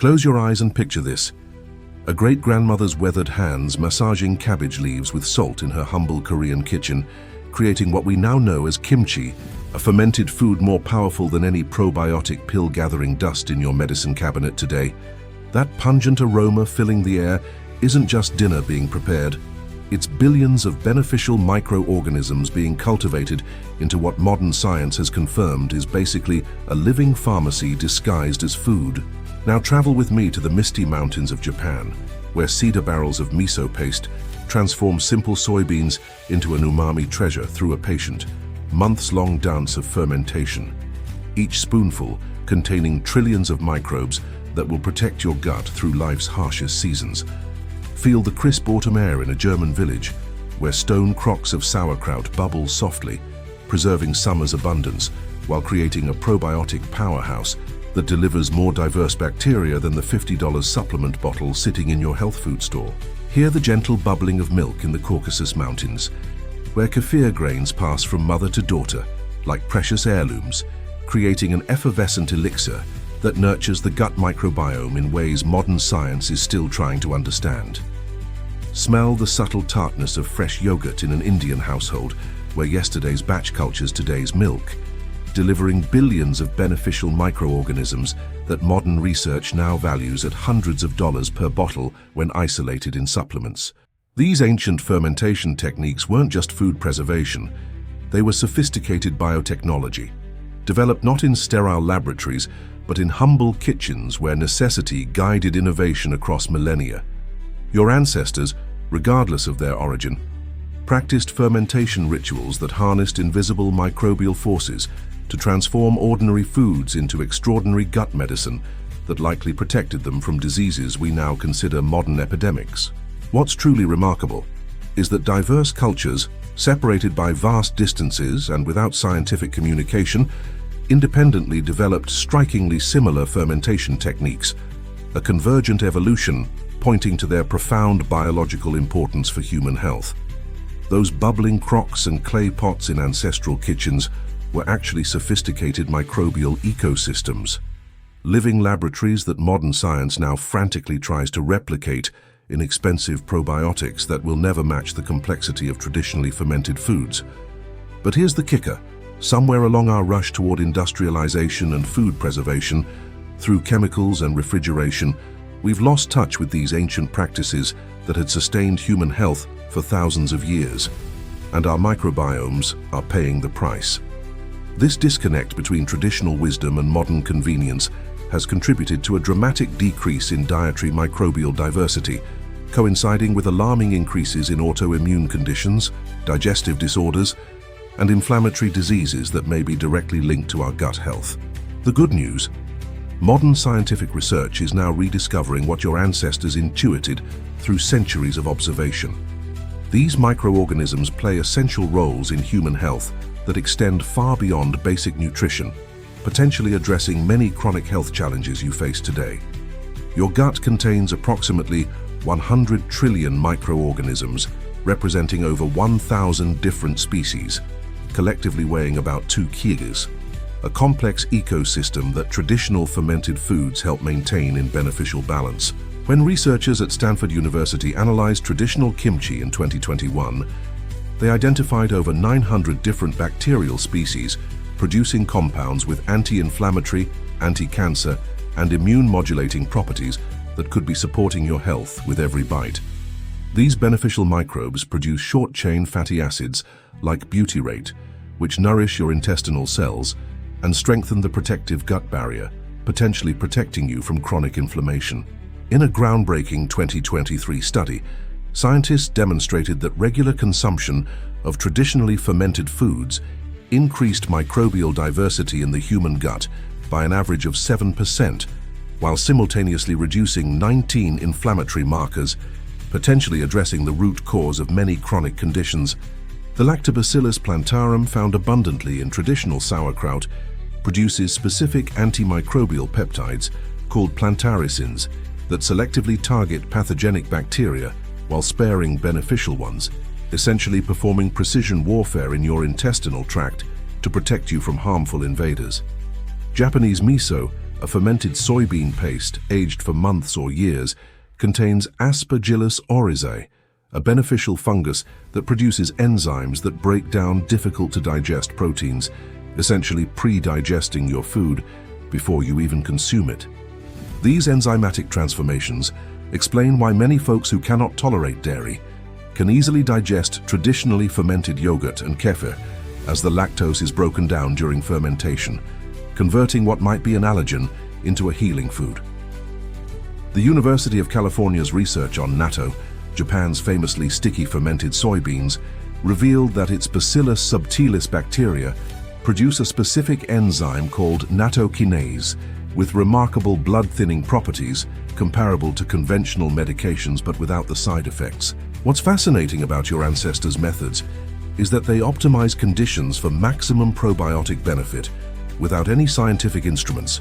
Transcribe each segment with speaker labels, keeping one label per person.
Speaker 1: Close your eyes and picture this. A great-grandmother's weathered hands massaging cabbage leaves with salt in her humble Korean kitchen, creating what we now know as kimchi, a fermented food more powerful than any probiotic pill-gathering dust in your medicine cabinet today. That pungent aroma filling the air isn't just dinner being prepared. It's billions of beneficial microorganisms being cultivated into what modern science has confirmed is basically a living pharmacy disguised as food. Now travel with me to the misty mountains of Japan, where cedar barrels of miso paste transform simple soybeans into an umami treasure through a patient, months-long dance of fermentation. Each spoonful containing trillions of microbes that will protect your gut through life's harshest seasons. Feel the crisp autumn air in a German village, where stone crocks of sauerkraut bubble softly, preserving summer's abundance while creating a probiotic powerhouse that delivers more diverse bacteria than the $50 supplement bottle sitting in your health food store. Hear the gentle bubbling of milk in the Caucasus Mountains, where kefir grains pass from mother to daughter, like precious heirlooms, creating an effervescent elixir that nurtures the gut microbiome in ways modern science is still trying to understand. Smell the subtle tartness of fresh yogurt in an Indian household, where yesterday's batch cultures today's milk, delivering billions of beneficial microorganisms that modern research now values at hundreds of dollars per bottle when isolated in supplements. These ancient fermentation techniques weren't just food preservation, they were sophisticated biotechnology, developed not in sterile laboratories, but in humble kitchens where necessity guided innovation across millennia. Your ancestors, regardless of their origin, practiced fermentation rituals that harnessed invisible microbial forces to transform ordinary foods into extraordinary gut medicine that likely protected them from diseases we now consider modern epidemics. What's truly remarkable is that diverse cultures, separated by vast distances and without scientific communication, independently developed strikingly similar fermentation techniques, a convergent evolution pointing to their profound biological importance for human health. Those bubbling crocks and clay pots in ancestral kitchens were actually sophisticated microbial ecosystems, living laboratories that modern science now frantically tries to replicate in expensive probiotics that will never match the complexity of traditionally fermented foods. But here's the kicker. Somewhere along our rush toward industrialization and food preservation, through chemicals and refrigeration, we've lost touch with these ancient practices that had sustained human health for thousands of years, and our microbiomes are paying the price. This disconnect between traditional wisdom and modern convenience has contributed to a dramatic decrease in dietary microbial diversity, coinciding with alarming increases in autoimmune conditions, digestive disorders, and inflammatory diseases that may be directly linked to our gut health. The good news: modern scientific research is now rediscovering what your ancestors intuited through centuries of observation. These microorganisms play essential roles in human health that extend far beyond basic nutrition, potentially addressing many chronic health challenges you face today. Your gut contains approximately 100 trillion microorganisms, representing over 1,000 different species, collectively weighing about 2 kilos, a complex ecosystem that traditional fermented foods help maintain in beneficial balance. When researchers at Stanford University analyzed traditional kimchi in 2021, they identified over 900 different bacterial species producing compounds with anti-inflammatory, anti-cancer, and immune-modulating properties that could be supporting your health with every bite. These beneficial microbes produce short-chain fatty acids like butyrate, which nourish your intestinal cells and strengthen the protective gut barrier, potentially protecting you from chronic inflammation. In a groundbreaking 2023 study, scientists demonstrated that regular consumption of traditionally fermented foods increased microbial diversity in the human gut by an average of 7%, while simultaneously reducing 19 inflammatory markers, potentially addressing the root cause of many chronic conditions. The Lactobacillus plantarum, found abundantly in traditional sauerkraut, produces specific antimicrobial peptides called plantaricins that selectively target pathogenic bacteria while sparing beneficial ones, essentially performing precision warfare in your intestinal tract to protect you from harmful invaders. Japanese miso, a fermented soybean paste aged for months or years, contains Aspergillus oryzae, a beneficial fungus that produces enzymes that break down difficult-to-digest proteins, essentially pre-digesting your food before you even consume it. These enzymatic transformations explain why many folks who cannot tolerate dairy can easily digest traditionally fermented yogurt and kefir, as the lactose is broken down during fermentation, converting what might be an allergen into a healing food. The University of California's research on natto, Japan's famously sticky fermented soybeans, revealed that its Bacillus subtilis bacteria produce a specific enzyme called nattokinase, with remarkable blood-thinning properties comparable to conventional medications but without the side effects. What's fascinating about your ancestors' methods is that they optimize conditions for maximum probiotic benefit without any scientific instruments.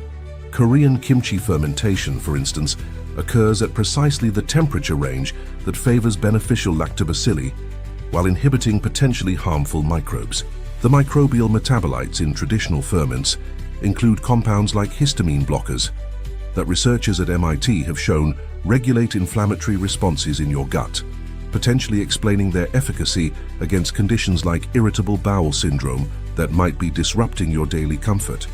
Speaker 1: Korean kimchi fermentation, for instance, occurs at precisely the temperature range that favors beneficial lactobacilli while inhibiting potentially harmful microbes. The microbial metabolites in traditional ferments include compounds like histamine blockers that researchers at MIT have shown regulate inflammatory responses in your gut, potentially explaining their efficacy against conditions like irritable bowel syndrome that might be disrupting your daily comfort.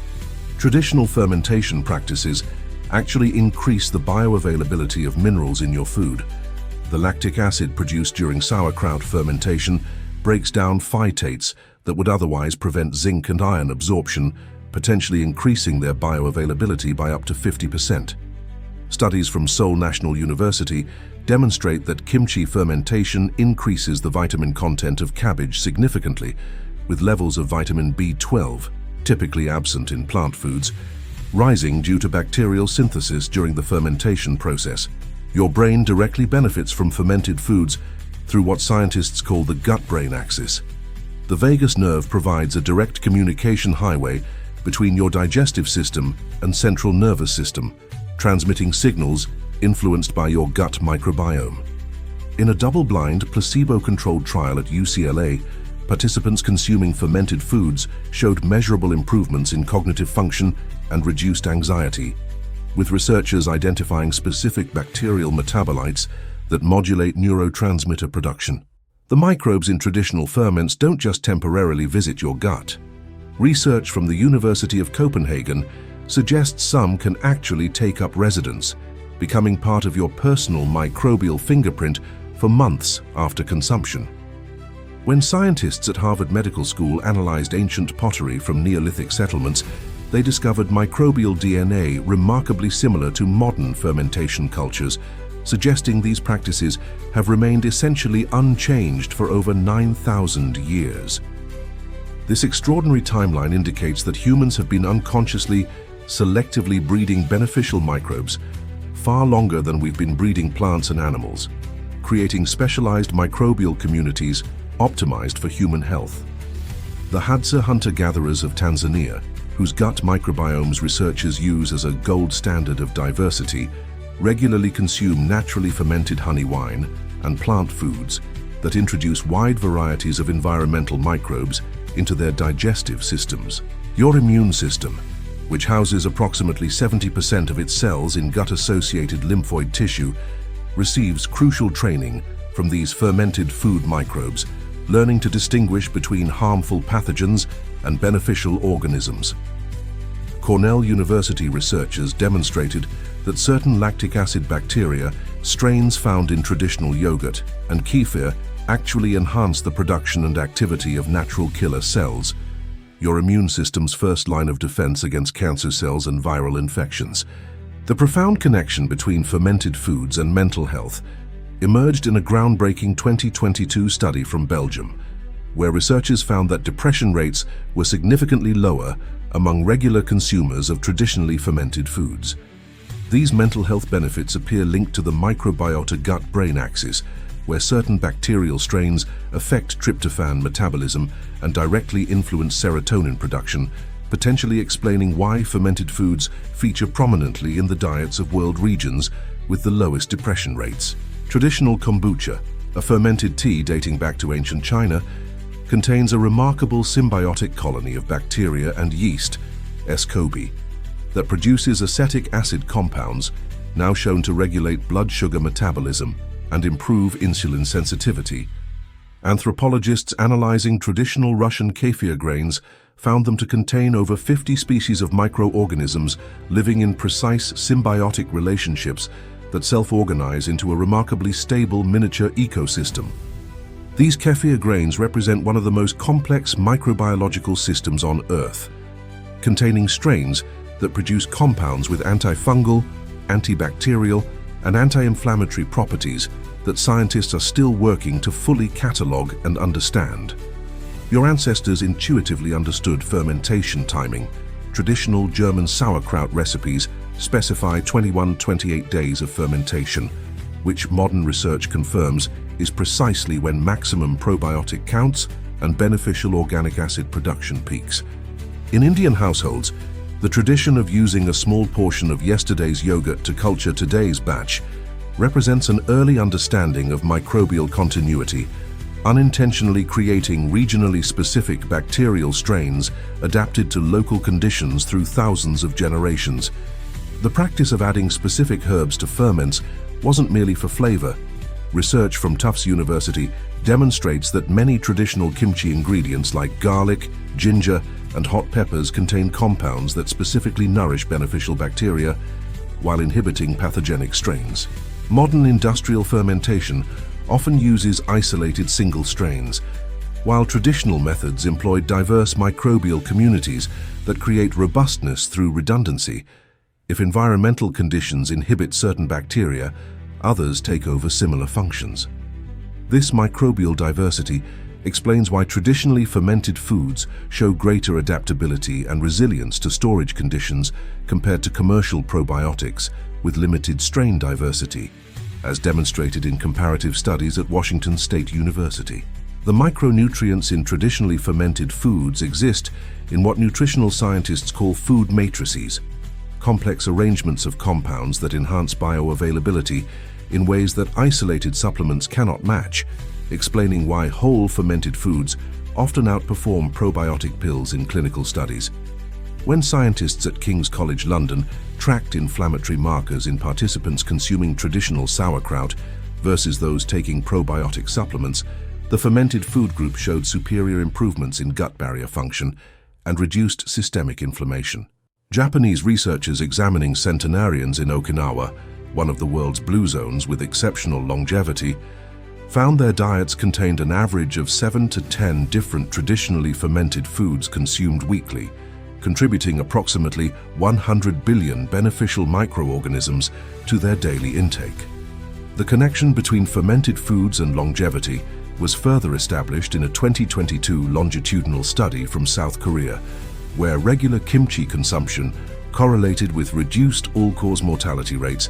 Speaker 1: Traditional fermentation practices actually increase the bioavailability of minerals in your food. The lactic acid produced during sauerkraut fermentation breaks down phytates that would otherwise prevent zinc and iron absorption, potentially increasing their bioavailability by up to 50%. Studies from Seoul National University demonstrate that kimchi fermentation increases the vitamin content of cabbage significantly, with levels of vitamin B12, typically absent in plant foods, rising due to bacterial synthesis during the fermentation process. Your brain directly benefits from fermented foods through what scientists call the gut-brain axis. The vagus nerve provides a direct communication highway between your digestive system and central nervous system, transmitting signals influenced by your gut microbiome. In a double-blind, placebo-controlled trial at UCLA, participants consuming fermented foods showed measurable improvements in cognitive function and reduced anxiety, with researchers identifying specific bacterial metabolites that modulate neurotransmitter production. The microbes in traditional ferments don't just temporarily visit your gut. Research from the University of Copenhagen suggests some can actually take up residence, becoming part of your personal microbial fingerprint for months after consumption. When scientists at Harvard Medical School analyzed ancient pottery from Neolithic settlements, they discovered microbial DNA remarkably similar to modern fermentation cultures, suggesting these practices have remained essentially unchanged for over 9,000 years. This extraordinary timeline indicates that humans have been unconsciously, selectively breeding beneficial microbes far longer than we've been breeding plants and animals, creating specialized microbial communities optimized for human health. The Hadza hunter-gatherers of Tanzania, whose gut microbiomes researchers use as a gold standard of diversity, regularly consume naturally fermented honey wine and plant foods that introduce wide varieties of environmental microbes into their digestive systems. Your immune system, which houses approximately 70% of its cells in gut-associated lymphoid tissue, receives crucial training from these fermented food microbes, learning to distinguish between harmful pathogens and beneficial organisms. Cornell University researchers demonstrated that certain lactic acid bacteria, strains found in traditional yogurt and kefir, actually enhance the production and activity of natural killer cells, your immune system's first line of defense against cancer cells and viral infections. The profound connection between fermented foods and mental health emerged in a groundbreaking 2022 study from Belgium, where researchers found that depression rates were significantly lower among regular consumers of traditionally fermented foods. These mental health benefits appear linked to the microbiota gut-brain axis, where certain bacterial strains affect tryptophan metabolism and directly influence serotonin production, potentially explaining why fermented foods feature prominently in the diets of world regions with the lowest depression rates. Traditional kombucha, a fermented tea dating back to ancient China, contains a remarkable symbiotic colony of bacteria and yeast, S. coli, that produces acetic acid compounds, now shown to regulate blood sugar metabolism and improve insulin sensitivity. Anthropologists analyzing traditional Russian kefir grains found them to contain over 50 species of microorganisms living in precise symbiotic relationships that self-organize into a remarkably stable miniature ecosystem. These kefir grains represent one of the most complex microbiological systems on Earth, containing strains that produce compounds with antifungal, antibacterial, and anti-inflammatory properties that scientists are still working to fully catalog and understand. Your ancestors intuitively understood fermentation timing. Traditional German sauerkraut recipes specify 21-28 days of fermentation, which modern research confirms is precisely when maximum probiotic counts and beneficial organic acid production peaks. In Indian households, the tradition of using a small portion of yesterday's yogurt to culture today's batch represents an early understanding of microbial continuity, unintentionally creating regionally specific bacterial strains adapted to local conditions through thousands of generations. The practice of adding specific herbs to ferments wasn't merely for flavor. Research from Tufts University demonstrates that many traditional kimchi ingredients like garlic, ginger, and hot peppers contain compounds that specifically nourish beneficial bacteria while inhibiting pathogenic strains. Modern industrial fermentation often uses isolated single strains, while traditional methods employ diverse microbial communities that create robustness through redundancy. If environmental conditions inhibit certain bacteria, others take over similar functions. This microbial diversity explains why traditionally fermented foods show greater adaptability and resilience to storage conditions compared to commercial probiotics with limited strain diversity, as demonstrated in comparative studies at Washington State University. The micronutrients in traditionally fermented foods exist in what nutritional scientists call food matrices, complex arrangements of compounds that enhance bioavailability in ways that isolated supplements cannot match, explaining why whole fermented foods often outperform probiotic pills in clinical studies. When scientists at King's College London tracked inflammatory markers in participants consuming traditional sauerkraut versus those taking probiotic supplements, the fermented food group showed superior improvements in gut barrier function and reduced systemic inflammation. Japanese researchers examining centenarians in Okinawa, one of the world's blue zones with exceptional longevity, found their diets contained an average of 7 to 10 different traditionally fermented foods consumed weekly, contributing approximately 100 billion beneficial microorganisms to their daily intake. The connection between fermented foods and longevity was further established in a 2022 longitudinal study from South Korea, where regular kimchi consumption correlated with reduced all-cause mortality rates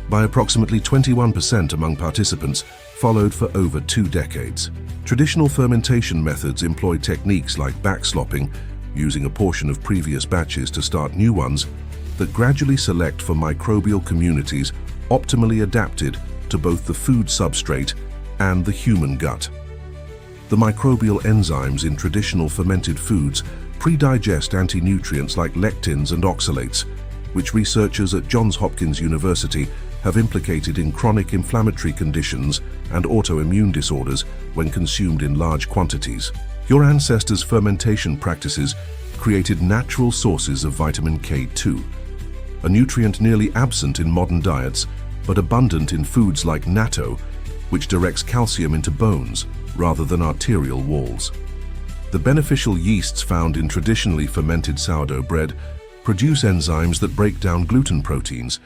Speaker 1: by approximately 21% among participants, followed for over 2 decades. Traditional fermentation methods employ techniques like backslopping, using a portion of previous batches to start new ones, that gradually select for microbial communities optimally adapted to both the food substrate and the human gut. The microbial enzymes in traditional fermented foods pre-digest anti-nutrients like lectins and oxalates, which researchers at Johns Hopkins University have implicated in chronic inflammatory conditions and autoimmune disorders when consumed in large quantities. Your ancestors' fermentation practices created natural sources of vitamin K2, a nutrient nearly absent in modern diets but abundant in foods like natto, which directs calcium into bones rather than arterial walls. The beneficial yeasts found in traditionally fermented sourdough bread produce enzymes that break down gluten proteins,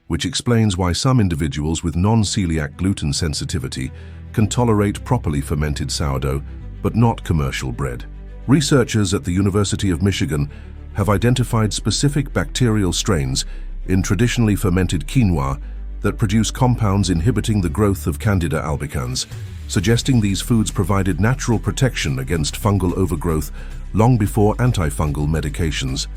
Speaker 1: which explains why some individuals with non-celiac gluten sensitivity can tolerate properly fermented sourdough, but not commercial bread. Researchers at the University of Michigan have identified specific bacterial strains in traditionally fermented quinoa that produce compounds inhibiting the growth of Candida albicans, suggesting these foods provided natural protection against fungal overgrowth long before antifungal medications.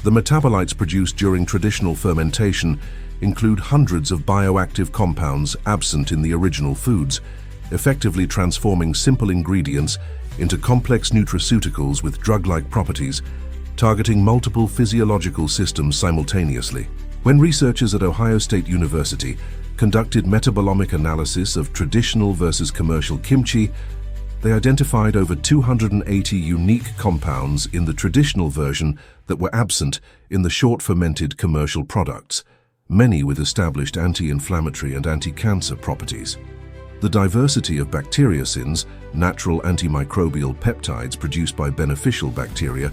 Speaker 1: The metabolites produced during traditional fermentation include hundreds of bioactive compounds absent in the original foods, effectively transforming simple ingredients into complex nutraceuticals with drug-like properties. targeting multiple physiological systems simultaneously. When researchers at Ohio State University conducted metabolomic analysis of traditional versus commercial kimchi, they identified over 280 unique compounds in the traditional version that were absent in the short-fermented commercial products, many with established anti-inflammatory and anti-cancer properties. The diversity of bacteriocins, natural antimicrobial peptides produced by beneficial bacteria,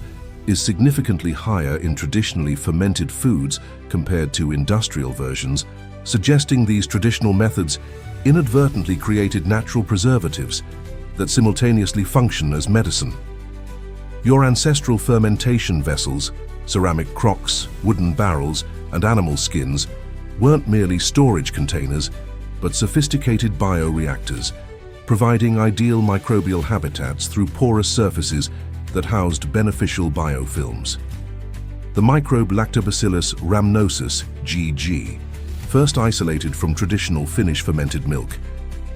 Speaker 1: is significantly higher in traditionally fermented foods compared to industrial versions, suggesting these traditional methods inadvertently created natural preservatives that simultaneously function as medicine. Your ancestral fermentation vessels, ceramic crocks, wooden barrels, and animal skins, weren't merely storage containers, but sophisticated bioreactors, providing ideal microbial habitats through porous surfaces that housed beneficial biofilms. The microbe Lactobacillus rhamnosus, GG, first isolated from traditional Finnish fermented milk,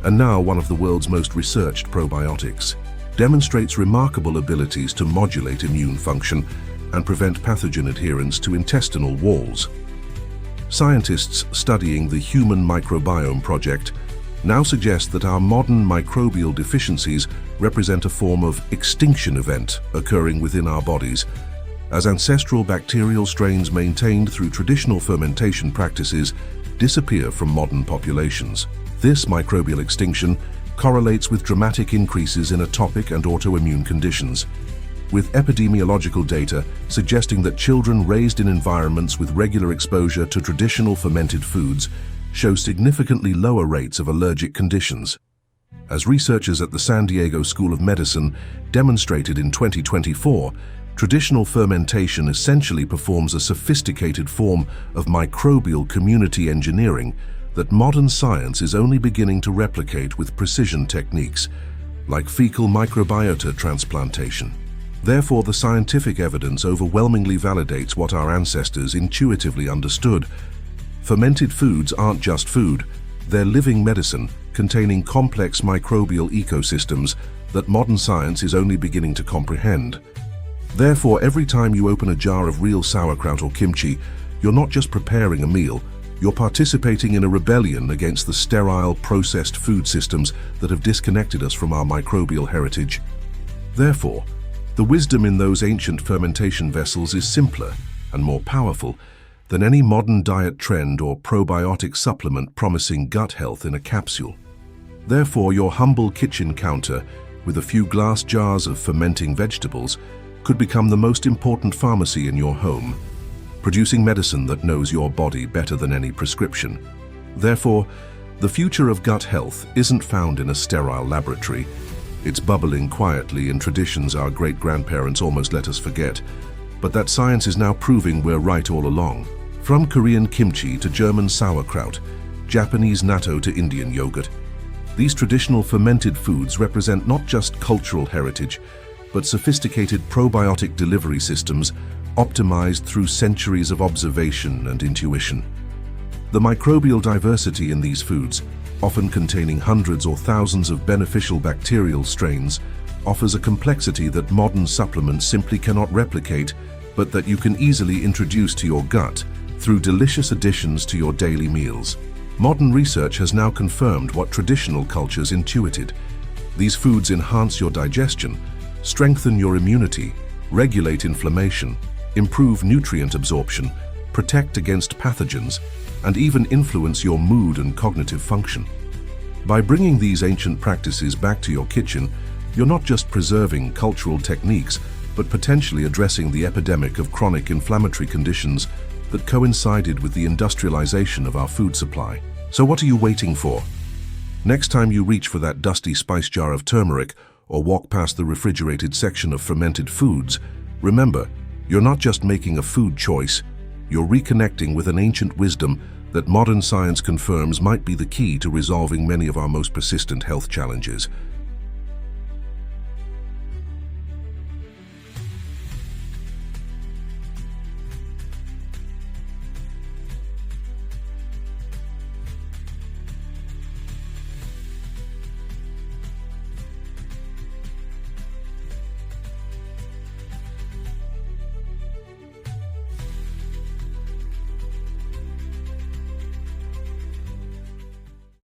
Speaker 1: and now one of the world's most researched probiotics, demonstrates remarkable abilities to modulate immune function and prevent pathogen adherence to intestinal walls. Scientists studying the Human Microbiome Project now suggest that our modern microbial deficiencies represent a form of extinction event occurring within our bodies, as ancestral bacterial strains maintained through traditional fermentation practices disappear from modern populations. This microbial extinction correlates with dramatic increases in atopic and autoimmune conditions, with epidemiological data suggesting that children raised in environments with regular exposure to traditional fermented foods show significantly lower rates of allergic conditions. As researchers at the San Diego School of Medicine demonstrated in 2024, traditional fermentation essentially performs a sophisticated form of microbial community engineering that modern science is only beginning to replicate with precision techniques, like fecal microbiota transplantation. Therefore, the scientific evidence overwhelmingly validates what our ancestors intuitively understood. Fermented foods aren't just food, they're living medicine containing complex microbial ecosystems that modern science is only beginning to comprehend. Therefore, every time you open a jar of real sauerkraut or kimchi, you're not just preparing a meal, you're participating in a rebellion against the sterile, processed food systems that have disconnected us from our microbial heritage. Therefore, the wisdom in those ancient fermentation vessels is simpler and more powerful than any modern diet trend or probiotic supplement promising gut health in a capsule. Therefore, your humble kitchen counter with a few glass jars of fermenting vegetables could become the most important pharmacy in your home, producing medicine that knows your body better than any prescription. Therefore, the future of gut health isn't found in a sterile laboratory. It's bubbling quietly in traditions our great-grandparents almost let us forget, but that science is now proving we're right all along. From Korean kimchi to German sauerkraut, Japanese natto to Indian yogurt, these traditional fermented foods represent not just cultural heritage, but sophisticated probiotic delivery systems optimized through centuries of observation and intuition. The microbial diversity in these foods, often containing hundreds or thousands of beneficial bacterial strains, offers a complexity that modern supplements simply cannot replicate, but that you can easily introduce to your gut through delicious additions to your daily meals. Modern research has now confirmed what traditional cultures intuited. These foods enhance your digestion, strengthen your immunity, regulate inflammation, improve nutrient absorption, protect against pathogens, and even influence your mood and cognitive function. By bringing these ancient practices back to your kitchen, you're not just preserving cultural techniques, but potentially addressing the epidemic of chronic inflammatory conditions that coincided with the industrialization of our food supply. So what are you waiting for? Next time you reach for that dusty spice jar of turmeric or walk past the refrigerated section of fermented foods, remember, you're not just making a food choice, you're reconnecting with an ancient wisdom that modern science confirms might be the key to resolving many of our most persistent health challenges.